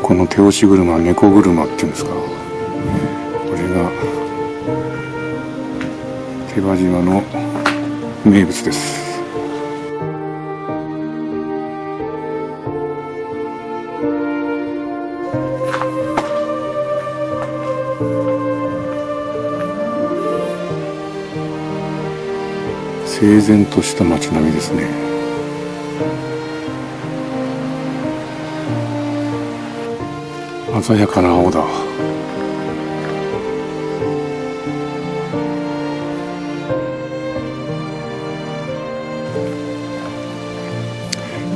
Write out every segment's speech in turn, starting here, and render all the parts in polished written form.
この手押し車、猫車っていうんですか、これが手羽島の名物です。整然とした街並みですね。鮮やかな青だ。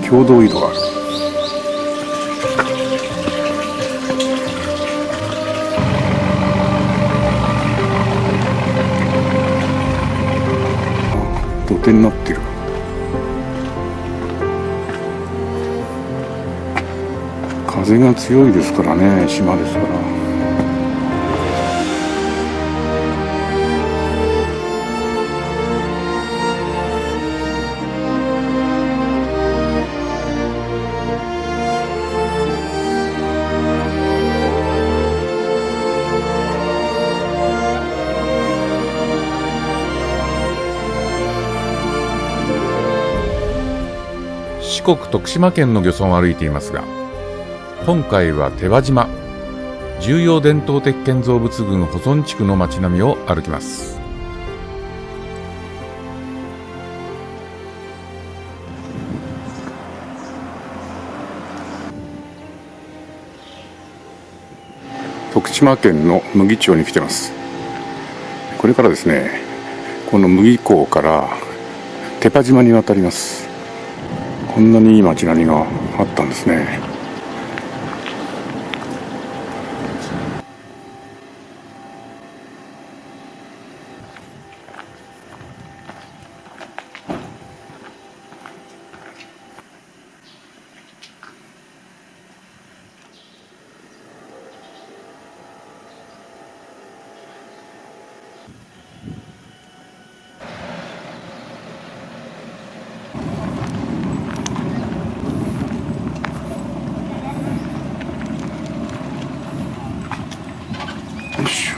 共同井戸がある。土手になってる。風が強いですからね、島ですから。四国徳島県の漁村を歩いていますが、今回は手羽島重要伝統的建造物群保存地区の街並みを歩きます。徳島県の牟岐町に来てます。これからですね、この牟岐港から手羽島に渡ります。こんなにいい街並みがあったんですね。よいしょ。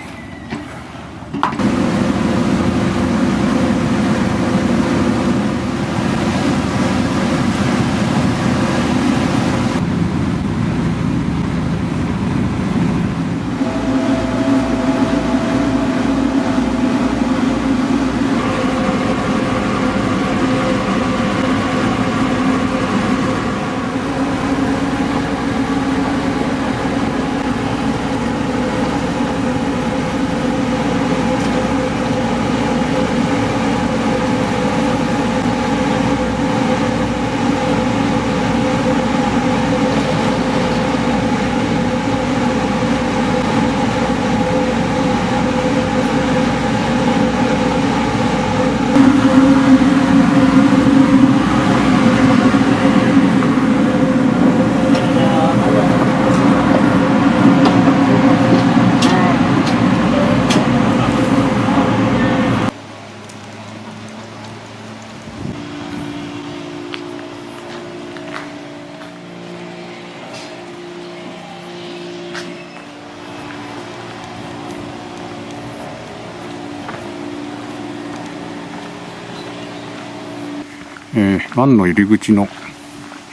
湾の入り口の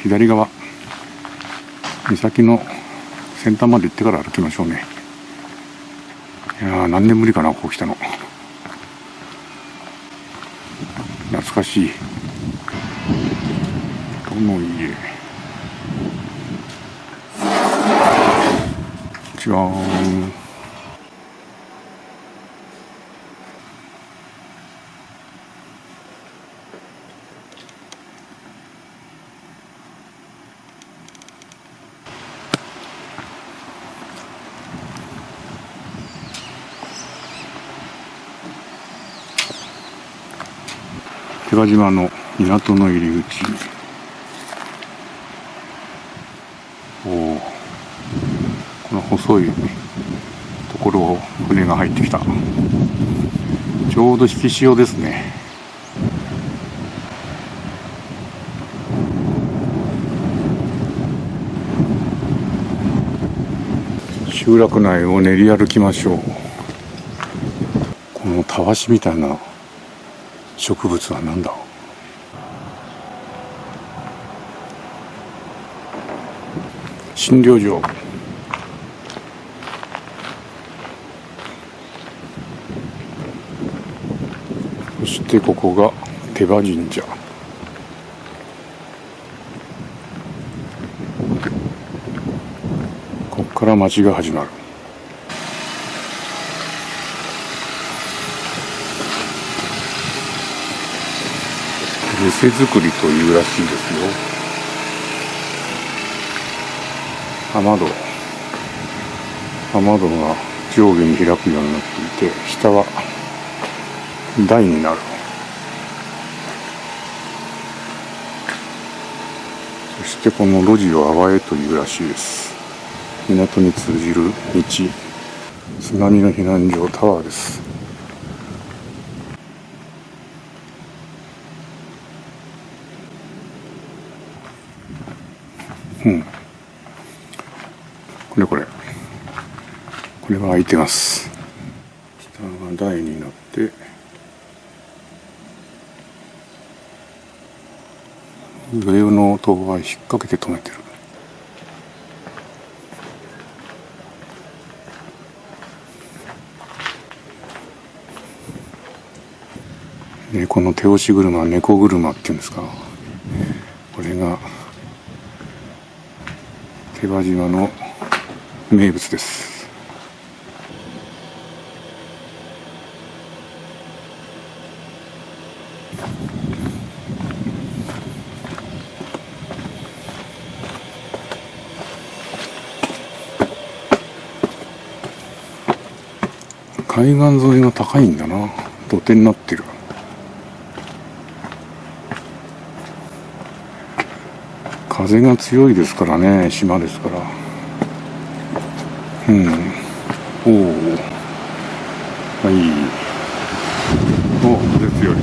左側、岬の先端まで行ってから歩きましょうね。いやー、何年ぶりかな、ここ来たの。懐かしい。どの家。違う。手羽島の港の入り口。この細いところを船が入ってきた。ちょうど引き潮ですね。集落内を練り歩きましょう。このたわしみたいな植物は何だ。診療所。そしてここが手羽神社。ここから町が始まる。店作りというらしいですよ。雨戸が上下に開くようになっていて、下は台になる。そしてこの路地を阿波江というらしいです。港に通じる道、津波の避難所タワーです。これは開いてます。下が台になって上の戸は引っ掛けて止めてる。この手押し車、猫車っていうんですか。これが手羽島の名物です。海岸沿いが高いんだな。土手になってる。風が強いですからね、島ですから。おお、はい。お、風強い。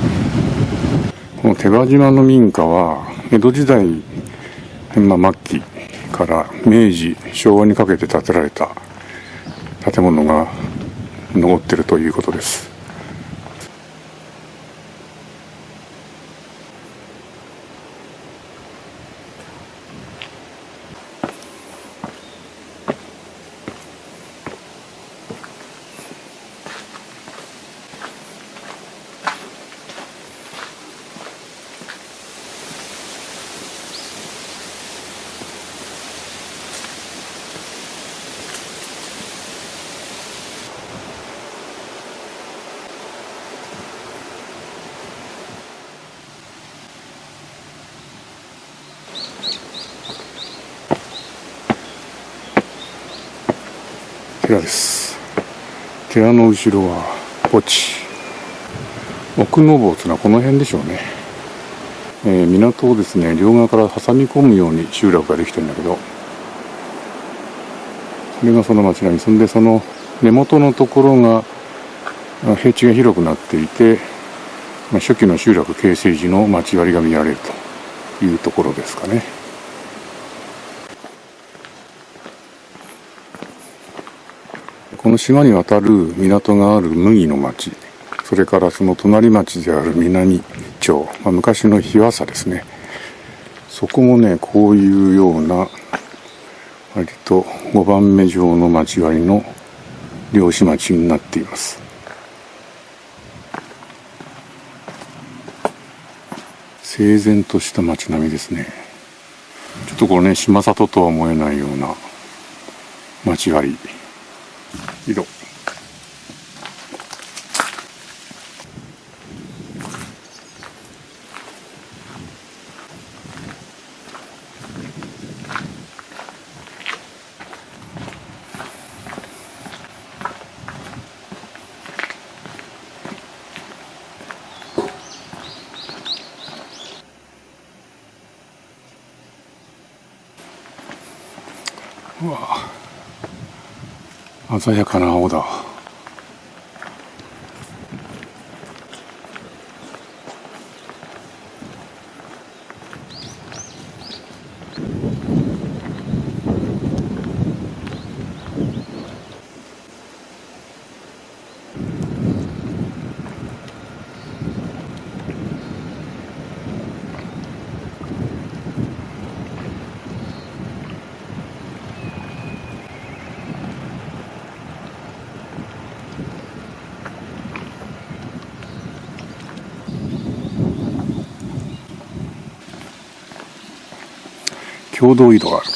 この手羽島の民家は江戸時代、末期から明治、昭和にかけて建てられた建物が残っているということです。寺です。寺の後ろは墓地。奥の坊というのはこの辺でしょうね。港をですね、両側から挟み込むように集落ができてるんだけど、これがその町並み。そんでその根元のところが平地が広くなっていて、初期の集落形成時の町割りが見られるというところですかね。この島に渡る港がある麦の町、それからその隣町である南町、昔の日和佐ですね。そこもね、こういうような割と5番目状の町割りの漁師町になっています。整然とした町並みですね。ちょっとこれね、島里とは思えないような町割り。色。うわ、鮮やかな青だ。共同井戸がある。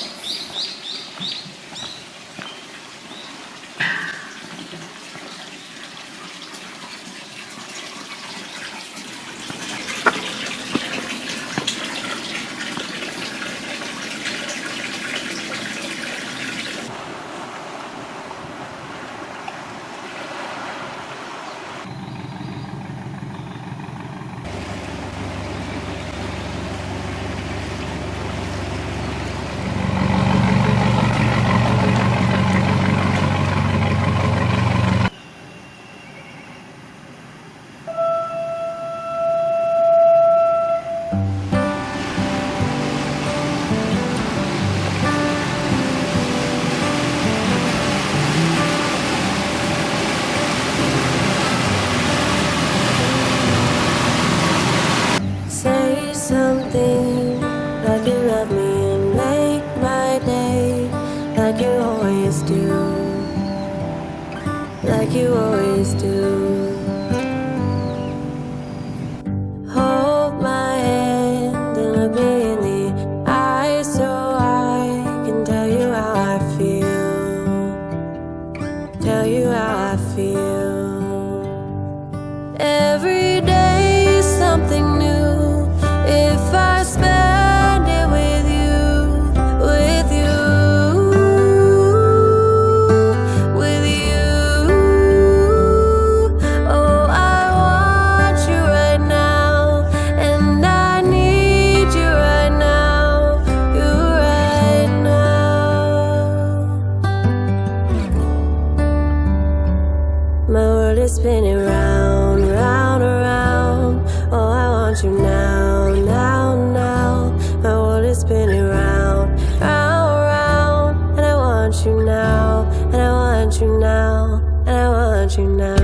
Say something like you love me and make my day, like you always do, like you always do. Hold my hand and look me in the eye so I can tell you how I feel, tell you how I feel. Every day something new. If I spend it with you, with you, with you. Oh, I want you right now, and I need you right now, you right now. My world is spinning round, round, around. Oh, I want you now, now, now. My world is spinning round, round, round. And I want you now, and I want you now, and I want you now.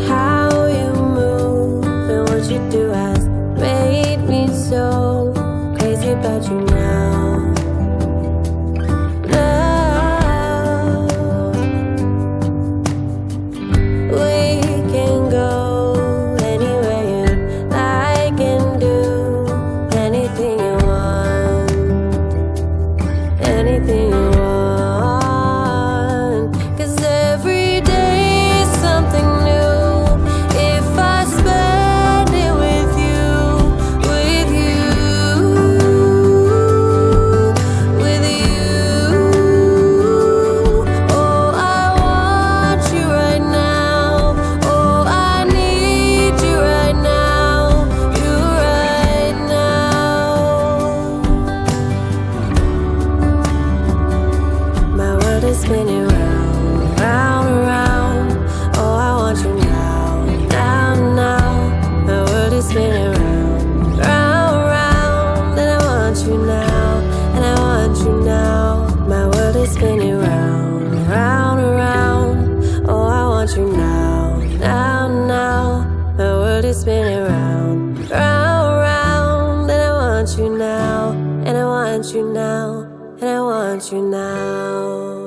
How you move and what you do has made me so crazy about you now. Now we can go anywhere you like and do anything you want, anything you want. 'Cause every day is something new. If I spend it with you, with you, with you. Oh, I want you right now. Oh, I need you right now, you right now. My world is spinning round, round, around. Oh, I want you now, now, now. My world is spinning round, round, round. And I want you now, and I want you now. My world is spinning round, round, around. Oh, I want you now, now, now. My world is spinning round, round, round. And I want you now, and I want you now, and I want you now.